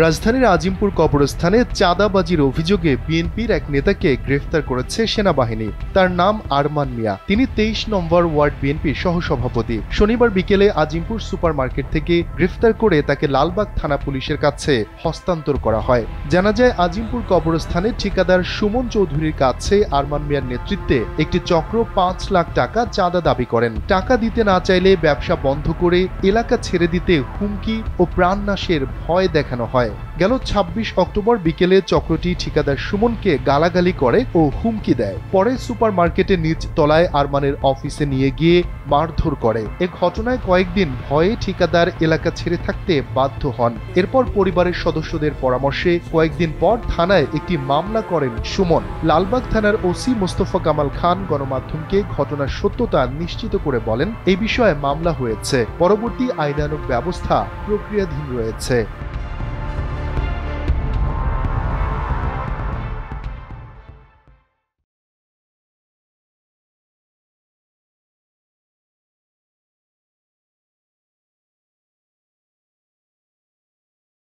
রাজধানীর আজিমপুর কবরস্থানে চাঁদাবাজির অভিযোগে বিএনপির এক নেতাকে গ্রেফতার করেছে সেনাবাহিনী। তার নাম আরমান মিয়া। তিনি 23 নম্বর ওয়ার্ড বিএনপির সহসভাপতি। শনিবার বিকেলে আজিমপুর সুপার মার্কেট থেকে গ্রেফতার করে তাকে লালবাগ থানা পুলিশের কাছে হস্তান্তর করা হয়। জানা যায়, আজিমপুর কবরস্থানে ঠিকাদার সুমন চৌধুরীর কাছে আরমান মিয়ার নেতৃত্বে একটি চক্র 5 লাখ টাকা চাঁদা দাবি করেন। টাকা দিতে না চাইলে ব্যবসা বন্ধ করে এলাকা ছেড়ে দিতে হুমকি ও প্রাণনাশের ভয় দেখানো হয়। গেল 26 অক্টোবর বিকেলে চক্রটি ঠিকাদার সুমনকে গালাগালি করে ও হুমকি দেয়। পরে সুপার মার্কেটের নিচ তলায় আরমানের অফিসে নিয়ে গিয়ে মারধর করে। এ ঘটনায় কয়েকদিন ভয়ে ঠিকাদার এলাকা ছেড়ে থাকতে বাধ্য হন। এরপর পরিবারের সদস্যদের পরামর্শে কয়েকদিন পর থানায় একটি মামলা করেন সুমন। লালবাগ থানার ওসি মোস্তফা কামাল খান গণমাধ্যমকে ঘটনার সত্যতা নিশ্চিত করে বলেন, এই বিষয়ে মামলা হয়েছে, পরবর্তী আইনানুগ ব্যবস্থা প্রক্রিয়াধীন রয়েছে।